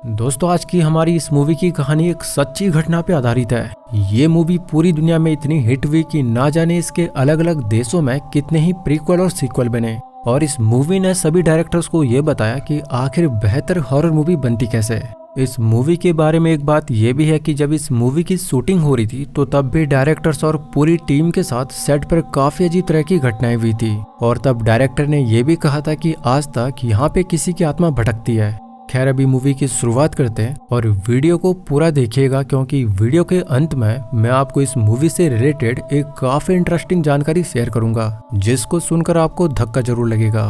दोस्तों, आज की हमारी इस मूवी की कहानी एक सच्ची घटना पे आधारित है। ये मूवी पूरी दुनिया में इतनी हिट हुई कि ना जाने इसके अलग अलग देशों में कितने ही प्रीक्वल और सीक्वल बने। और इस मूवी ने सभी डायरेक्टर्स को ये बताया कि आखिर बेहतर हॉरर मूवी बनती कैसे है। इस मूवी के बारे में एक बात यह भी है कि जब इस मूवी की शूटिंग हो रही थी तो तब भी डायरेक्टर्स और पूरी टीम के साथ सेट पर काफी अजीब तरह की घटनाएं हुई थी। और तब डायरेक्टर ने यह भी कहा था कि आज तक यहाँ पे किसी की आत्मा भटकती है। खैर, अभी मूवी की शुरुआत करते हैं और वीडियो को पूरा देखिएगा, क्योंकि वीडियो के अंत में मैं आपको इस मूवी से रिलेटेड एक काफी इंटरेस्टिंग जानकारी शेयर करूंगा, जिसको सुनकर आपको धक्का जरूर लगेगा।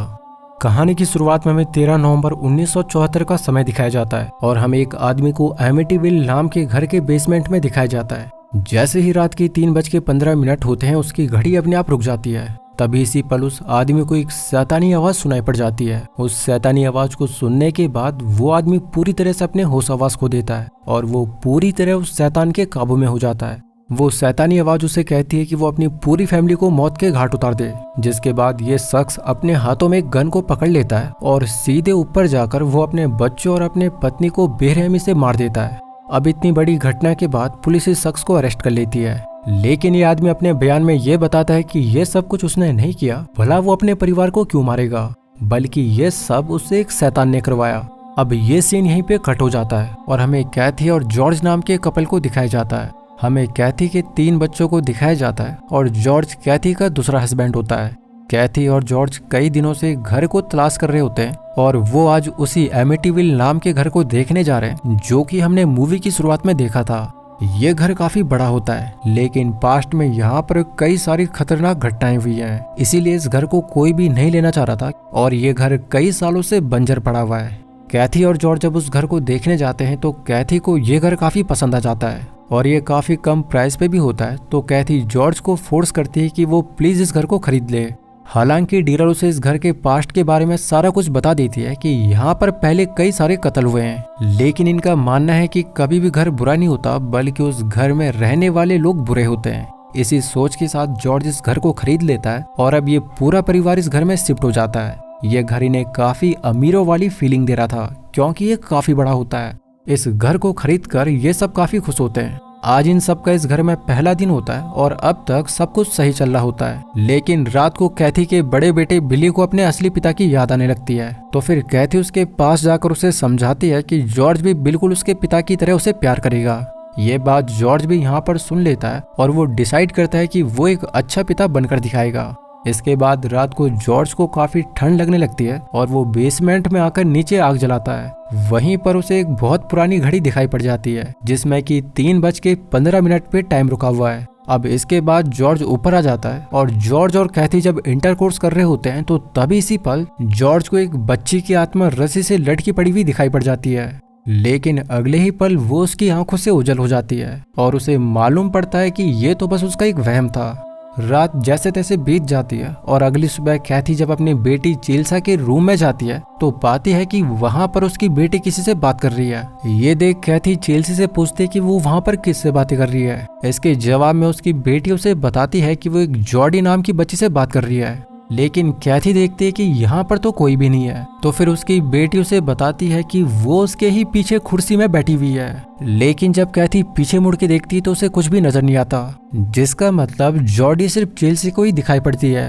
कहानी की शुरुआत में हमें 13 नवंबर 1974 का समय दिखाया जाता है और हमें एक आदमी को एमिटीविल नाम के घर के बेसमेंट में दिखाया जाता है। जैसे ही रात की 3:15 होते हैं, उसकी घड़ी अपने आप रुक जाती है। तभी इसी पल उस आदमी को एक शैतानी आवाज सुनाई पड़ जाती है। उस शैतानी आवाज को सुनने के बाद वो आदमी पूरी तरह से अपने होश आवाज खो देता है और वो पूरी तरह उस शैतान के काबू में हो जाता है। वो शैतानी आवाज उसे कहती है कि वो अपनी पूरी फैमिली को मौत के घाट उतार दे। जिसके बाद ये शख्स अपने हाथों में एक गन को पकड़ लेता है और सीधे ऊपर जाकर वो अपने बच्चों और अपने पत्नी को बेरहमी से मार देता है। अब इतनी बड़ी घटना के बाद पुलिस इस शख्स को अरेस्ट कर लेती है, लेकिन ये आदमी अपने बयान में ये बताता है कि ये सब कुछ उसने नहीं किया। भला वो अपने परिवार को क्यों मारेगा, बल्कि ये सब उससे एक शैतान ने करवाया। अब ये सीन यहीं पे कट हो जाता है और हमें कैथी और जॉर्ज नाम के कपल को दिखाया जाता है। हमें कैथी के 3 बच्चों को दिखाया जाता है और जॉर्ज कैथी का दूसरा हस्बैंड होता है। कैथी और जॉर्ज कई दिनों से घर को तलाश कर रहे होते हैं और वो आज उसी एमिटीविल नाम के घर को देखने जा रहे हैं, जो कि हमने मूवी की शुरुआत में देखा था। ये घर काफी बड़ा होता है, लेकिन पास्ट में यहाँ पर कई सारी खतरनाक घटनाएं हुई हैं, इसीलिए इस घर को कोई भी नहीं लेना चाह रहा था और ये घर कई सालों से बंजर पड़ा हुआ है। कैथी और जॉर्ज जब उस घर को देखने जाते हैं तो कैथी को ये घर काफी पसंद आ जाता है और ये काफी कम प्राइस पे भी होता है। तो कैथी जॉर्ज को फोर्स करती है कि वो प्लीज इस घर को खरीद ले। हालांकि डीलर उसे इस घर के पास्ट के बारे में सारा कुछ बता देती है कि यहाँ पर पहले कई सारे कत्ल हुए हैं, लेकिन इनका मानना है कि कभी भी घर बुरा नहीं होता, बल्कि उस घर में रहने वाले लोग बुरे होते हैं। इसी सोच के साथ जॉर्ज इस घर को खरीद लेता है और अब ये पूरा परिवार इस घर में शिफ्ट हो जाता है। ये घर इन्हें काफी अमीरों वाली फीलिंग दे रहा था, क्योंकि ये काफी बड़ा होता है। इस घर को खरीद कर ये सब काफी खुश होते हैं। आज इन सब का इस घर में पहला दिन होता है और अब तक सब कुछ सही चल रहा होता है, लेकिन रात को कैथी के बड़े बेटे बिली को अपने असली पिता की याद आने लगती है। तो फिर कैथी उसके पास जाकर उसे समझाती है कि जॉर्ज भी बिल्कुल उसके पिता की तरह उसे प्यार करेगा। ये बात जॉर्ज भी यहाँ पर सुन लेता है और वो डिसाइड करता है कि वो एक अच्छा पिता बनकर दिखाएगा। इसके बाद रात को जॉर्ज को काफी ठंड लगने लगती है और वो बेसमेंट में आकर नीचे आग जलाता है। वहीं पर उसे एक बहुत पुरानी घड़ी दिखाई पड़ जाती है, जिसमें कि 3:15 पे टाइम रुका हुआ है। अब इसके बाद जॉर्ज ऊपर आ जाता है और जॉर्ज और कैथी जब इंटरकोर्स कर रहे होते हैं तो तभी इसी पल जॉर्ज को एक बच्ची की आत्मा रस्सी से लटकी पड़ी हुई दिखाई पड़ जाती है। लेकिन अगले ही पल वो उसकी आंखों से ओझल हो जाती है और उसे मालूम पड़ता है कि ये तो बस उसका एक वहम था। रात जैसे तैसे बीत जाती है और अगली सुबह कैथी जब अपनी बेटी चेल्सा के रूम में जाती है तो पाती है कि वहां पर उसकी बेटी किसी से बात कर रही है। ये देख कैथी चेल्सी से पूछती है कि वो वहां पर किससे बातें कर रही है। इसके जवाब में उसकी बेटी उसे बताती है कि वो एक जॉर्डी नाम की बच्ची से बात कर रही है, लेकिन कैथी देखती है कि यहाँ पर तो कोई भी नहीं है। तो फिर उसकी बेटी उसे बताती है कि वो उसके ही पीछे कुर्सी में बैठी हुई है, लेकिन जब कैथी पीछे मुड़ के देखती है तो उसे कुछ भी नजर नहीं आता, जिसका मतलब जॉर्डी सिर्फ चेल्सी को ही दिखाई पड़ती है।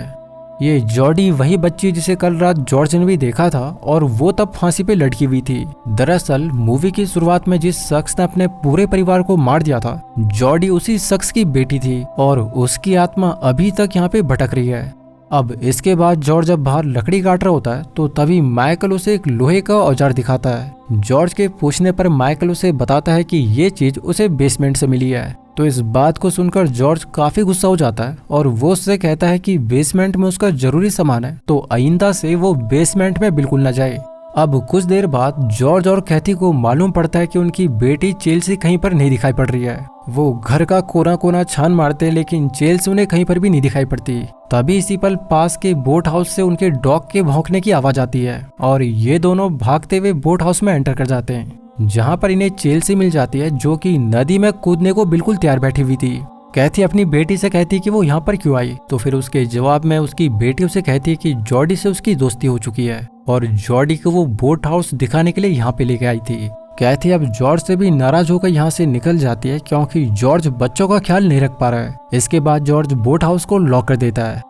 ये जॉर्डी वही बच्ची जिसे कल रात जॉर्ज ने भी देखा था और वो तब फांसी पे लटकी हुई थी। दरअसल मूवी की शुरुआत में जिस शख्स ने अपने पूरे परिवार को मार दिया था, जॉर्डी उसी शख्स की बेटी थी और उसकी आत्मा अभी तक यहाँ पे भटक रही है। अब इसके बाद जॉर्ज जब बाहर लकड़ी काट रहा होता है तो तभी माइकल उसे एक लोहे का औजार दिखाता है। जॉर्ज के पूछने पर माइकल उसे बताता है कि ये चीज उसे बेसमेंट से मिली है। तो इस बात को सुनकर जॉर्ज काफी गुस्सा हो जाता है और वो उससे कहता है कि बेसमेंट में उसका जरूरी सामान है, तो आइंदा से वो बेसमेंट में बिल्कुल न जाए। अब कुछ देर बाद जॉर्ज और कैथी को मालूम पड़ता है कि उनकी बेटी चेल्सी कहीं पर नहीं दिखाई पड़ रही है। वो घर का कोना कोना छान मारते हैं, लेकिन चेल्सी उन्हें कहीं पर भी नहीं दिखाई पड़ती। तभी इसी पल पास के बोट हाउस से उनके डॉग के भौंकने की आवाज आती है और ये दोनों भागते हुए बोट हाउस में एंटर कर जाते हैं, जहाँ पर इन्हें चेल्सी मिल जाती है, जो कि नदी में कूदने को बिल्कुल तैयार बैठी हुई थी। कैथी अपनी बेटी से कहती कि वो यहाँ पर क्यों आई, तो फिर उसके जवाब में उसकी बेटी उसे कहती है कि जॉर्डी से उसकी दोस्ती हो चुकी है और जॉर्डी को वो बोट हाउस दिखाने के लिए यहाँ पे लेके आई थी। कैथी अब जॉर्ज से भी नाराज होकर यहाँ से निकल जाती है क्योंकि जॉर्ज बच्चों का ख्याल नहीं रख पा रहा है। इसके बाद जॉर्ज बोट हाउस को लॉक कर देता है।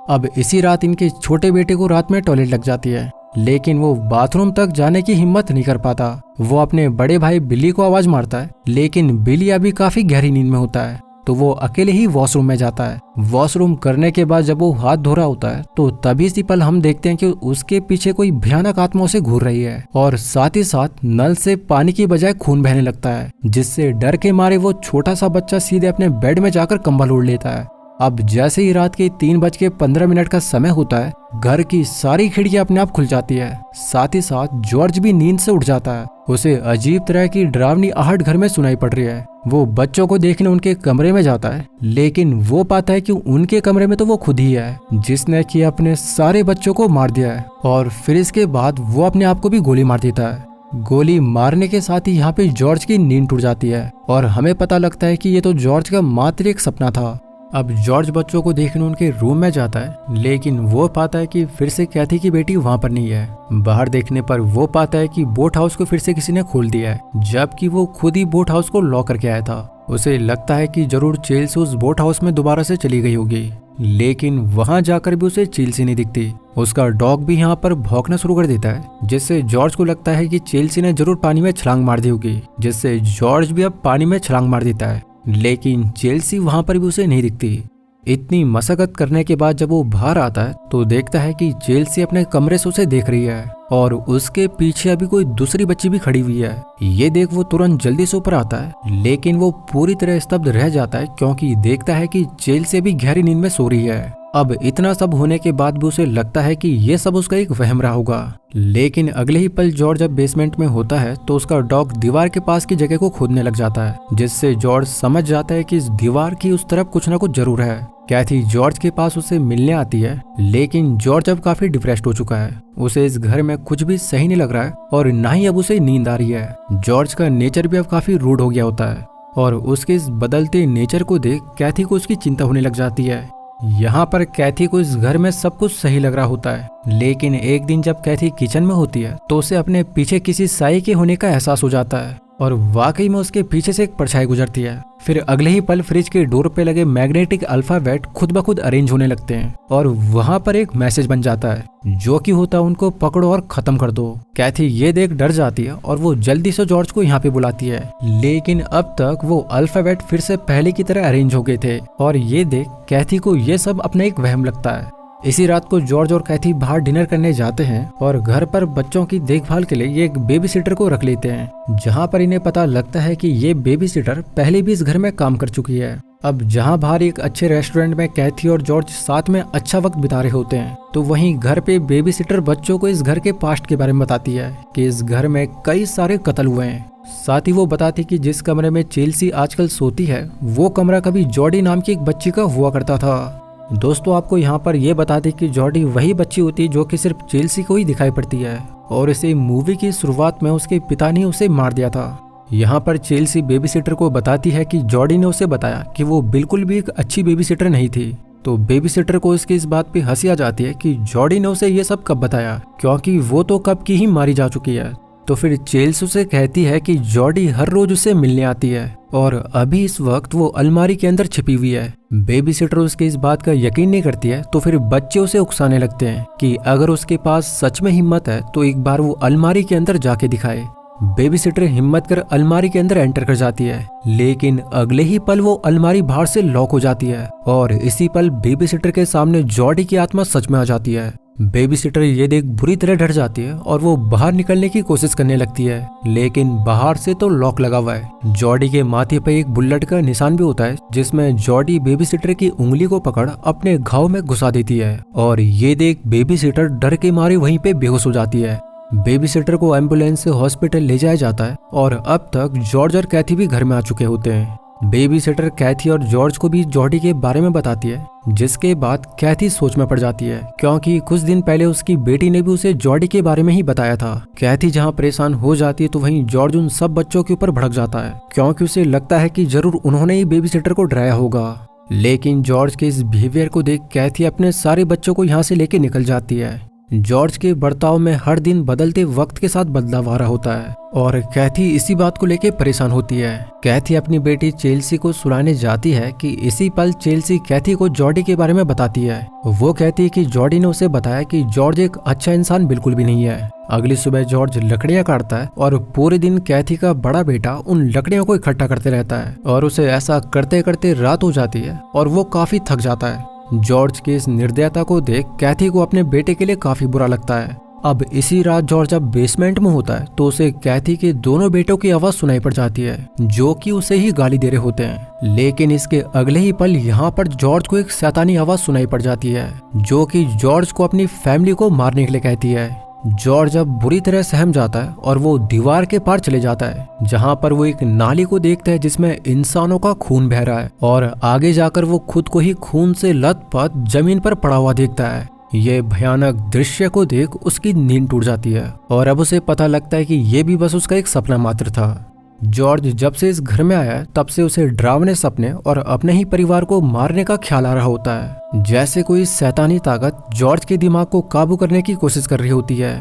अब इसी रात इनके छोटे बेटे को रात में टॉयलेट लग जाती है, लेकिन वो बाथरूम तक जाने की हिम्मत नहीं कर पाता। वो अपने बड़े भाई बिली को आवाज मारता है, लेकिन बिली अभी काफी गहरी नींद में होता है, तो वो अकेले ही वॉशरूम में जाता है। वॉशरूम करने के बाद जब वो हाथ धो रहा होता है तो तभी सी पल हम देखते हैं कि उसके पीछे कोई भयानक आत्मा उसे घूर रही है और साथ ही साथ नल से पानी की बजाय खून बहने लगता है, जिससे डर के मारे वो छोटा सा बच्चा सीधे अपने बेड में जाकर कंबल ओढ़ लेता है। अब जैसे ही रात के 3:15 का समय होता है, घर की सारी खिड़कियां अपने आप खुल जाती है। साथ ही साथ जॉर्ज भी नींद से उठ जाता है। उसे अजीब तरह की डरावनी आहट घर में सुनाई पड़ रही है। वो बच्चों को देखने उनके कमरे में जाता है, लेकिन वो पाता है कि उनके कमरे में तो वो खुद ही है जिसने कि अपने सारे बच्चों को मार दिया है। और फिर इसके बाद वो अपने आप को भी गोली मार देता है। गोली मारने के साथ ही यहाँ पे जॉर्ज की नींद टूट जाती है और हमें पता लगता है कि ये तो जॉर्ज का मात्र एक सपना था। अब जॉर्ज बच्चों को देखने उनके रूम में जाता है, लेकिन वो पाता है कि फिर से कैथी की बेटी वहाँ पर नहीं है। बाहर देखने पर वो पाता है कि बोट हाउस को फिर से किसी ने खोल दिया है, जबकि वो खुद ही बोट हाउस को लॉक करके आया था। उसे लगता है कि जरूर चेल्सी उस बोट हाउस में दोबारा से चली गई होगी, लेकिन वहाँ जाकर भी उसे चेल्सी नहीं दिखती। उसका डॉग भी यहाँ पर भौंकना शुरू कर देता है, जिससे जॉर्ज को लगता है कि चेल्सी ने जरूर पानी में छलांग मार दी होगी, जिससे जॉर्ज भी अब पानी में छलांग मार देता है, लेकिन चेल्सी वहां पर भी उसे नहीं दिखती। इतनी मशक्कत करने के बाद जब वो बाहर आता है तो देखता है कि चेल्सी अपने कमरे से उसे देख रही है और उसके पीछे अभी कोई दूसरी बच्ची भी खड़ी हुई है। ये देख वो तुरंत जल्दी से ऊपर आता है, लेकिन वो पूरी तरह स्तब्ध रह जाता है क्योंकि देखता है कि चेल्सी भी गहरी नींद में सो रही है। अब इतना सब होने के बाद भी उसे लगता है कि ये सब उसका एक वहम रहा होगा, लेकिन अगले ही पल जॉर्ज जब बेसमेंट में होता है तो उसका डॉग दीवार के पास की जगह को खोदने लग जाता है, जिससे जॉर्ज समझ जाता है कि इस दीवार की उस तरफ कुछ न कुछ जरूर है। कैथी जॉर्ज के पास उसे मिलने आती है, लेकिन जॉर्ज अब काफी डिप्रेस्ड हो चुका है। उसे इस घर में कुछ भी सही नहीं लग रहा है और न ही अब उसे नींद आ रही है। जॉर्ज का नेचर भी अब काफी रूड हो गया होता है और उसके इस बदलते नेचर को देख कैथी को उसकी चिंता होने लग जाती है। यहाँ पर कैथी को इस घर में सब कुछ सही लग रहा होता है, लेकिन एक दिन जब कैथी किचन में होती है तो उसे अपने पीछे किसी साई के होने का एहसास हो जाता है और वाकई में उसके पीछे से एक परछाई गुजरती है। फिर अगले ही पल फ्रिज के डोर पे लगे मैग्नेटिक अल्फाबेट खुद ब खुद अरेंज होने लगते हैं और वहां पर एक मैसेज बन जाता है, जो कि होता है उनको पकड़ो और खत्म कर दो। कैथी ये देख डर जाती है और वो जल्दी से जॉर्ज को यहाँ पे बुलाती है, लेकिन अब तक वो अल्फाबेट फिर से पहले की तरह अरेंज हो गए थे और ये देख कैथी को ये सब अपना एक वहम लगता है। इसी रात को जॉर्ज और कैथी बाहर डिनर करने जाते हैं और घर पर बच्चों की देखभाल के लिए ये एक बेबी सिटर को रख लेते हैं, जहां पर इन्हें पता लगता है कि ये बेबी सिटर पहले भी इस घर में काम कर चुकी है। अब जहां बाहर एक अच्छे रेस्टोरेंट में कैथी और जॉर्ज साथ में अच्छा वक्त बिता रहे होते हैं, तो वहीं घर पे बेबी सिटर बच्चों को इस घर के पास्ट के बारे में बताती है कि इस घर में कई सारे कत्ल हुए हैं। साथ ही वो बताती कि जिस कमरे में चेल्सी आजकल सोती है वो कमरा कभी जॉडी नाम की एक बच्ची का हुआ करता था। दोस्तों आपको यहाँ पर यह बता दें कि जॉडी वही बच्ची होती है जो कि सिर्फ चेल्सी को ही दिखाई पड़ती है और इसे मूवी की शुरुआत में उसके पिता ने उसे मार दिया था। यहाँ पर चेल्सी बेबी सिटर को बताती है कि जॉडी ने उसे बताया कि वो बिल्कुल भी एक अच्छी बेबी सिटर नहीं थी, तो बेबी सिटर को इसकी इस बात पे हंसी आ जाती है कि जॉडी ने उसे ये सब कब बताया, क्योंकि वो तो कब की ही मारी जा चुकी है। तो फिर चेल्सी उसे कहती है कि जॉडी हर रोज उसे मिलने आती है और अभी इस वक्त वो अलमारी के अंदर छिपी हुई है। बेबी सिटर उसके इस बात का यकीन नहीं करती है, तो फिर बच्चे उसे उकसाने लगते हैं कि अगर उसके पास सच में हिम्मत है तो एक बार वो अलमारी के अंदर जाके दिखाए। बेबी सिटर हिम्मत कर अलमारी के अंदर एंटर कर जाती है, लेकिन अगले ही पल वो अलमारी बाहर से लॉक हो जाती है और इसी पल बेबी सिटर के सामने जॉडी की आत्मा सच में आ जाती है। बेबी सिटर ये देख बुरी तरह डर जाती है और वो बाहर निकलने की कोशिश करने लगती है, लेकिन बाहर से तो लॉक लगा हुआ है। जॉडी के माथे पर एक बुलेट का निशान भी होता है, जिसमें जॉडी बेबी सिटर की उंगली को पकड़ अपने घाव में घुसा देती है और ये देख बेबी सिटर डर के मारे वहीं पे बेहोश हो जाती है। बेबी सिटर को एम्बुलेंस से हॉस्पिटल ले जाया जाता है और अब तक जॉर्ज और कैथी भी घर में आ चुके होते हैं। बेबी सिटर कैथी और जॉर्ज को भी जॉडी के बारे में बताती है, जिसके बाद कैथी सोच में पड़ जाती है, क्योंकि कुछ दिन पहले उसकी बेटी ने भी उसे जॉडी के बारे में ही बताया था। कैथी जहां परेशान हो जाती है तो वहीं जॉर्ज उन सब बच्चों के ऊपर भड़क जाता है, क्योंकि उसे लगता है कि जरूर उन्होंने ही बेबी सिटर को डराया होगा। लेकिन जॉर्ज के इस बिहेवियर को देख कैथी अपने सारे बच्चों को यहाँ से लेके निकल जाती है, जॉर्ज के बर्ताव में हर दिन बदलते वक्त के साथ बदलाव आ रहा होता है और कैथी इसी बात को लेकर परेशान होती है। कैथी अपनी बेटी चेल्सी को सुलाने जाती है कि इसी पल चेल्सी कैथी को जॉर्डी के बारे में बताती है। वो कहती है कि जॉर्डी ने उसे बताया कि जॉर्ज एक अच्छा इंसान बिल्कुल भी नहीं है। अगली सुबह जॉर्ज लकड़ियां काटता है और पूरे दिन कैथी का बड़ा बेटा उन लकड़ियों को इकट्ठा करते रहता है और उसे ऐसा करते करते रात हो जाती है और वो काफी थक जाता है। जॉर्ज की इस निर्दयता को देख कैथी को अपने बेटे के लिए काफी बुरा लगता है। अब इसी रात जॉर्ज जब बेसमेंट में होता है तो उसे कैथी के दोनों बेटों की आवाज सुनाई पड़ जाती है जो कि उसे ही गाली दे रहे होते हैं। लेकिन इसके अगले ही पल यहाँ पर जॉर्ज को एक शैतानी आवाज सुनाई पड़ जाती है जो कि जॉर्ज को अपनी फैमिली को मारने के लिए कहती है। जॉर्ज अब बुरी तरह सहम जाता है और वो दीवार के पार चले जाता है जहाँ पर वो एक नाली को देखता है जिसमें इंसानों का खून बह रहा है और आगे जाकर वो खुद को ही खून से लथपथ जमीन पर पड़ा हुआ देखता है। ये भयानक दृश्य को देख उसकी नींद टूट जाती है और अब उसे पता लगता है कि ये भी बस उसका एक सपना मात्र था। जॉर्ज जब से इस घर में आया तब से उसे डरावने सपने और अपने ही परिवार को मारने का ख्याल आ रहा होता है, जैसे कोई शैतानी ताकत जॉर्ज के दिमाग को काबू करने की कोशिश कर रही होती है।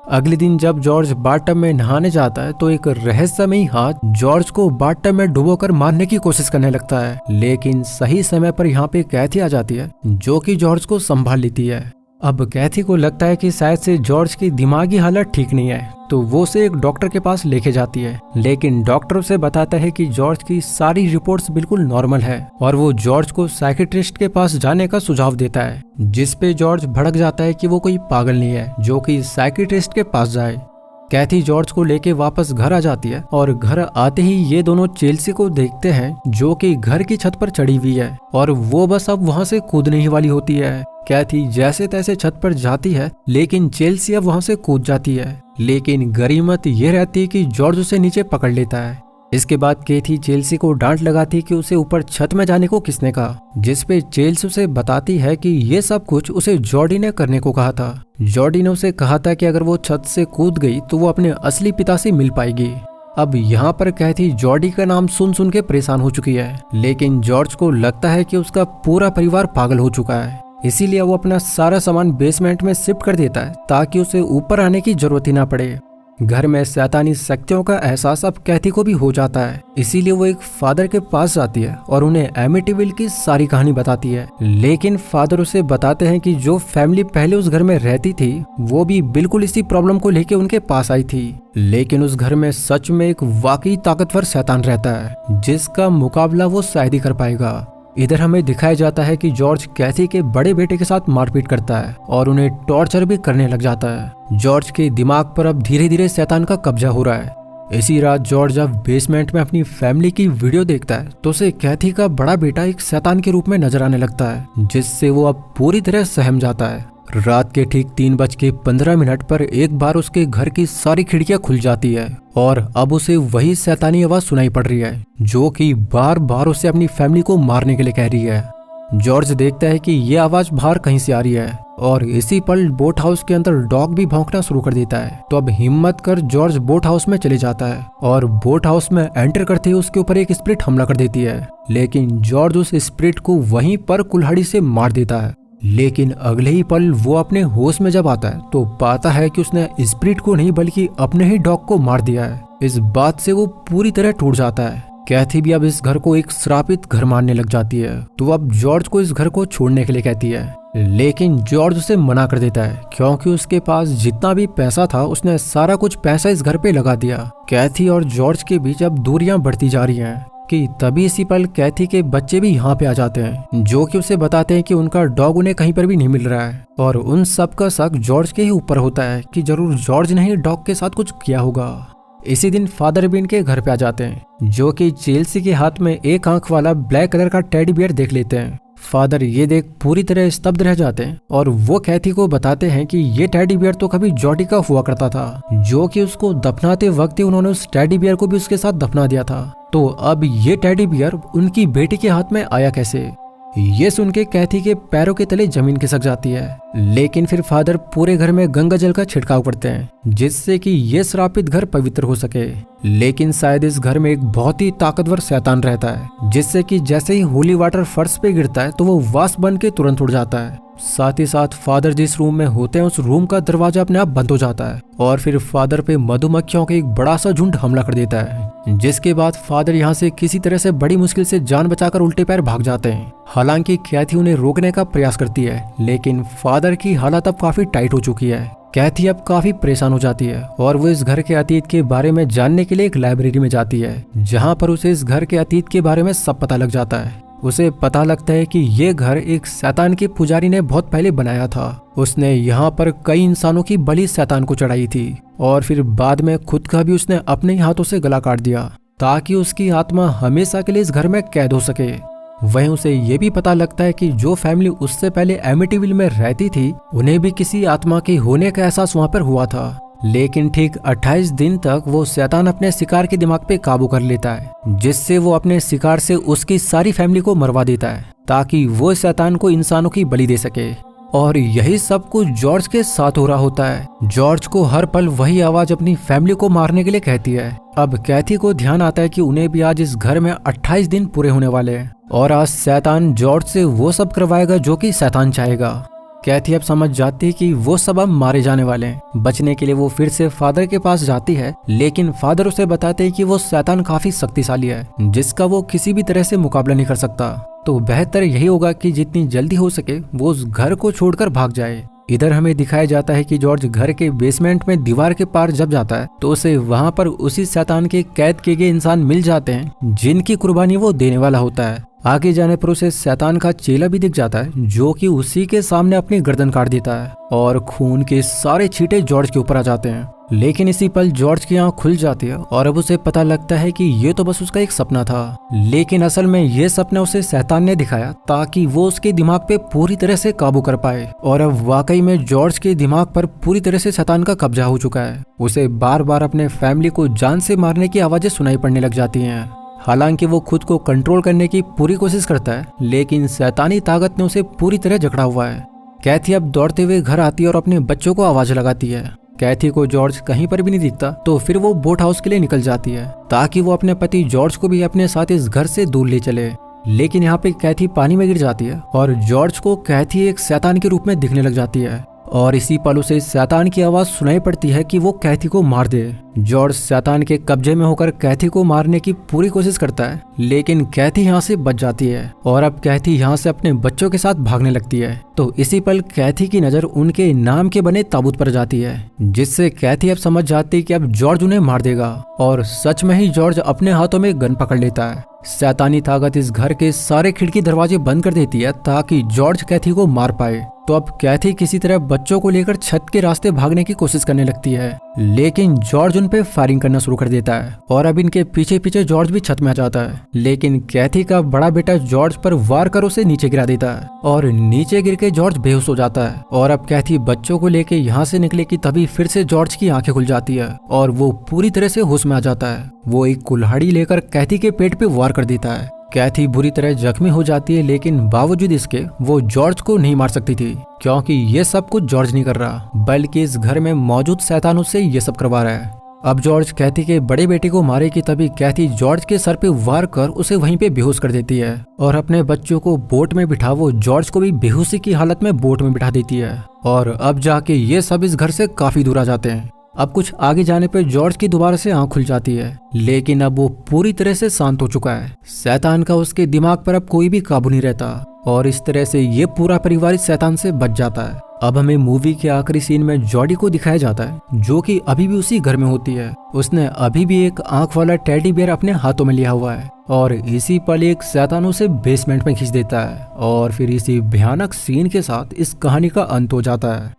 अगले दिन जब जॉर्ज बाथटब में नहाने जाता है तो एक रहस्यमयी हाथ जॉर्ज को बाथटब में डुबोकर मारने की कोशिश करने लगता है, लेकिन सही समय पर यहाँ पे कैथी आ जाती है जो कि जॉर्ज को संभाल लेती है। अब कैथी को लगता है कि शायद से जॉर्ज की दिमागी हालत ठीक नहीं है तो वो उसे एक डॉक्टर के पास लेके जाती है, लेकिन डॉक्टर उसे बताता है कि जॉर्ज की सारी रिपोर्ट्स बिल्कुल नॉर्मल है और वो जॉर्ज को साइकियाट्रिस्ट के पास जाने का सुझाव देता है, जिस पे जॉर्ज भड़क जाता है कि वो कोई पागल नहीं है जो कि साइकियाट्रिस्ट के पास जाए। कैथी जॉर्ज को लेके वापस घर आ जाती है और घर आते ही ये दोनों चेल्सी को देखते हैं जो कि घर की छत पर चढ़ी हुई है और वो बस अब वहां से कूदने ही वाली होती है। कैथी जैसे तैसे छत पर जाती है लेकिन चेल्सी अब वहां से कूद जाती है, लेकिन गरीमत ये रहती है कि जॉर्ज उसे नीचे पकड़ लेता है। इसके बाद कैथी चेल्सी को डांट लगाती कि उसे ऊपर छत में जाने को किसने कहा, जिसपे चेल्सी उसे बताती है कि ये सब कुछ उसे जॉर्डी ने करने को कहा था। जॉर्डी ने उसे कहा था कि अगर वो छत से कूद गई तो वो अपने असली पिता से मिल पाएगी। अब यहाँ पर कैथी जॉर्डी का नाम सुन सुन के परेशान हो चुकी है, लेकिन जॉर्ज को लगता है कि उसका पूरा परिवार पागल हो चुका है, इसीलिए वो अपना सारा सामान बेसमेंट में शिफ्ट कर देता है ताकि उसे ऊपर आने की जरूरत ही ना पड़े। घर में शैतानी शक्तियों का एहसास अब कैथी को भी हो जाता है, इसीलिए वो एक फादर के पास जाती है और उन्हें एमिटीविल की सारी कहानी बताती है। लेकिन फादर उसे बताते हैं कि जो फैमिली पहले उस घर में रहती थी वो भी बिल्कुल इसी प्रॉब्लम को लेके उनके पास आई थी, लेकिन उस घर में सच में एक वाकई ताकतवर शैतान रहता है जिसका मुकाबला वो शायद ही कर पाएगा। इधर हमें दिखाया जाता है कि जॉर्ज कैथी के बड़े बेटे के साथ मारपीट करता है और उन्हें टॉर्चर भी करने लग जाता है। जॉर्ज के दिमाग पर अब धीरे धीरे शैतान का कब्जा हो रहा है। इसी रात जॉर्ज जब बेसमेंट में अपनी फैमिली की वीडियो देखता है तो उसे कैथी का बड़ा बेटा एक शैतान के रूप में नजर आने लगता है, जिससे वो अब पूरी तरह सहम जाता है। रात के ठीक 3:15 पर एक बार उसके घर की सारी खिड़कियां खुल जाती है और अब उसे वही शैतानी आवाज सुनाई पड़ रही है जो कि बार बार उसे अपनी फैमिली को मारने के लिए कह रही है। जॉर्ज देखता है कि ये आवाज बाहर कहीं से आ रही है और इसी पल बोट हाउस के अंदर डॉग भी भौंकना शुरू कर देता है। तो अब हिम्मत कर जॉर्ज बोट हाउस में चले जाता है और बोट हाउस में एंटर करते ही उसके ऊपर एक स्प्रिट हमला कर देती है, लेकिन जॉर्ज उस स्प्रिट को वहीं पर कुल्हाड़ी से मार देता है। लेकिन अगले ही पल वो अपने होश में जब आता है तो पाता है कि उसने स्प्रिट को नहीं बल्कि अपने ही डॉग को मार दिया है। इस बात से वो पूरी तरह टूट जाता है। कैथी भी अब इस घर को एक श्रापित घर मानने लग जाती है, तो अब जॉर्ज को इस घर को छोड़ने के लिए कहती है, लेकिन जॉर्ज उसे मना कर देता है क्योंकि उसके पास जितना भी पैसा था उसने सारा कुछ पैसा इस घर पे लगा दिया। कैथी और जॉर्ज के बीच अब दूरियां बढ़ती जा रही हैं कि तभी इसी पल कैथी के बच्चे भी यहाँ पे आ जाते हैं जो कि उसे बताते हैं कि उनका डॉग उन्हें कहीं पर भी नहीं मिल रहा है और उन सब का शक जॉर्ज के ही ऊपर होता है कि जरूर जॉर्ज ने ही डॉग के साथ कुछ किया होगा। इसी दिन फादर भी इनके घर पे आ जाते हैं जो कि चेल्सी के हाथ में एक आंख वाला ब्लैक कलर का टेडी बियर देख लेते हैं। फादर ये देख पूरी तरह स्तब्ध रह जाते हैं और वो कैथी को बताते हैं कि ये टेडी बियर तो कभी जॉर्डी का हुआ करता था, जो कि उसको दफनाते वक्त ही उन्होंने उस टेडी बियर को भी उसके साथ दफना दिया था। तो अब ये टेडी बियर उनकी बेटी के हाथ में आया कैसे? ये सुन के कैथी के पैरों के तले जमीन खिसक जाती है, लेकिन फिर फादर पूरे घर में गंगा जल का छिड़काव करते हैं जिससे कि ये श्रापित घर पवित्र हो सके। लेकिन शायद इस घर में एक बहुत ही ताकतवर शैतान रहता है जिससे कि जैसे ही होली वाटर फर्श पे गिरता है तो वो वाष्प बन के तुरंत उड़ जाता है साथ ही साथ फादर जिस रूम में होते हैं उस रूम का दरवाजा अपने आप बंद हो जाता है और फिर फादर पे मधुमक्खियों का एक बड़ा सा झुंड हमला कर देता है, जिसके बाद फादर यहाँ से किसी तरह से बड़ी मुश्किल से जान बचाकर उल्टे पैर भाग जाते हैं। हालांकि कैथी उन्हें रोकने का प्रयास करती है, लेकिन फादर की हालत अब काफी टाइट हो चुकी है। कैथी अब काफी परेशान हो जाती है और वो इस घर के अतीत के बारे में जानने के लिए एक लाइब्रेरी में जाती है, जहाँ पर उसे इस घर के अतीत के बारे में सब पता लग जाता है। उसे पता लगता है कि ये घर एक शैतान के पुजारी ने बहुत पहले बनाया था। उसने यहाँ पर कई इंसानों की बलि शैतान को चढ़ाई थी और फिर बाद में खुद का भी उसने अपने ही हाथों से गला काट दिया ताकि उसकी आत्मा हमेशा के लिए इस घर में कैद हो सके। वहीं उसे ये भी पता लगता है कि जो फैमिली उससे पहले एमिटीविल में रहती थी उन्हें भी किसी आत्मा के होने का एहसास वहाँ पर हुआ था, लेकिन ठीक 28 दिन तक वो शैतान अपने शिकार के दिमाग पे काबू कर लेता है, जिससे वो अपने शिकार से उसकी सारी फैमिली को मरवा देता है ताकि वो शैतान को इंसानों की बलि दे सके। और यही सब कुछ जॉर्ज के साथ हो रहा होता है। जॉर्ज को हर पल वही आवाज अपनी फैमिली को मारने के लिए कहती है। अब कैथी को ध्यान आता है कि उन्हें भी आज इस घर में 28 दिन पूरे होने वाले हैं और आज शैतान जॉर्ज से वो सब करवाएगा जो कि शैतान चाहेगा। कैथी अब समझ जाती है कि वो सब अब मारे जाने वाले हैं। बचने के लिए वो फिर से फादर के पास जाती है, लेकिन फादर उसे बताते हैं कि वो शैतान काफी शक्तिशाली है जिसका वो किसी भी तरह से मुकाबला नहीं कर सकता। तो बेहतर यही होगा कि जितनी जल्दी हो सके वो उस घर को छोड़कर भाग जाए। इधर हमें दिखाया जाता है कि जॉर्ज घर के बेसमेंट में दीवार के पार जब जाता है तो उसे वहां पर उसी शैतान के कैद किए गए इंसान मिल जाते हैं जिनकी कुर्बानी वो देने वाला होता है। आगे जाने पर उसे शैतान का चेला भी दिख जाता है जो कि उसी के सामने अपनी गर्दन काट देता है और खून के सारे छींटे जॉर्ज के ऊपर आ जाते हैं। लेकिन इसी पल जॉर्ज की आंख खुल जाती है और अब उसे पता लगता है कि ये तो बस उसका एक सपना था, लेकिन असल में ये सपना उसे शैतान ने दिखाया ताकि वो उसके दिमाग पे पूरी तरह से काबू कर पाए। और अब वाकई में जॉर्ज के दिमाग पर पूरी तरह से शैतान का कब्जा हो चुका है। उसे बार बार अपने फैमिली को जान से मारने की आवाजें सुनाई पड़ने लग जाती हैं। हालांकि वो खुद को कंट्रोल करने की पूरी कोशिश करता है, लेकिन शैतानी ताकत ने उसे पूरी तरह जकड़ा हुआ है। कैथी अब दौड़ते हुए घर आती है और अपने बच्चों को आवाज लगाती है। कैथी को जॉर्ज कहीं पर भी नहीं दिखता तो फिर वो बोट हाउस के लिए निकल जाती है ताकि वो अपने पति जॉर्ज को भी अपने साथ इस घर से दूर ले चले। लेकिन यहाँ पे कैथी पानी में गिर जाती है और जॉर्ज को कैथी एक शैतान के रूप में दिखने लग जाती है और इसी पल उसे शैतान की आवाज सुनाई पड़ती है कि वो कैथी को मार दे। जॉर्ज शैतान के कब्जे में होकर कैथी को मारने की पूरी कोशिश करता है, लेकिन कैथी यहाँ से बच जाती है और अब कैथी यहाँ से अपने बच्चों के साथ भागने लगती है। तो इसी पल कैथी की नजर उनके नाम के बने ताबूत पर जाती है, जिससे कैथी अब समझ जाती है कि अब जॉर्ज उन्हें मार देगा। और सच में ही जॉर्ज अपने हाथों में गन पकड़ लेता है। शैतानी ताकत इस घर के सारे खिड़की दरवाजे बंद कर देती है ताकि जॉर्ज कैथी को मार पाए। तो अब कैथी किसी तरह बच्चों को लेकर छत के रास्ते भागने की कोशिश करने लगती है, लेकिन जॉर्ज उन पे फायरिंग करना शुरू कर देता है और अब इनके पीछे पीछे जॉर्ज भी छत में आ जाता है। लेकिन कैथी का बड़ा बेटा जॉर्ज पर वार कर उसे नीचे गिरा देता है और नीचे गिर के जॉर्ज बेहोश हो जाता है। और अब कैथी बच्चों को लेके यहाँ से निकले कि तभी फिर से जॉर्ज की आंखें खुल जाती है और वो पूरी तरह से होश में आ जाता है। वो एक कुल्हाड़ी लेकर कैथी के पेट पे वार कर देता है। कैथी बुरी तरह जख्मी हो जाती है, लेकिन बावजूद इसके वो जॉर्ज को नहीं मार सकती थी क्योंकि ये सब कुछ जॉर्ज नहीं कर रहा, बल्कि इस घर में मौजूद शैतान उससे ये सब करवा रहा है। अब जॉर्ज कैथी के बड़े बेटे को मारे कि तभी कैथी जॉर्ज के सर पे वार कर उसे वहीं पे बेहोश कर देती है और अपने बच्चों को बोट में बिठा वो जॉर्ज को भी बेहोशी की हालत में बोट में बिठा देती है। और अब जाके ये सब इस घर से काफी दूर आ जाते हैं। अब कुछ आगे जाने पर जॉर्ज की दोबारा से आंख खुल जाती है, लेकिन अब वो पूरी तरह से शांत हो चुका है। शैतान का उसके दिमाग पर अब कोई भी काबू नहीं रहता और इस तरह से ये पूरा परिवार इस शैतान से बच जाता है। अब हमें मूवी के आखिरी सीन में जॉडी को दिखाया जाता है जो कि अभी भी उसी घर में होती है। उसने अभी भी एक आंख वाला टेडी बियर अपने हाथों में लिया हुआ है और इसी पल एक शैतान उसे बेसमेंट में खींच देता है और फिर इसी भयानक सीन के साथ इस कहानी का अंत हो जाता है।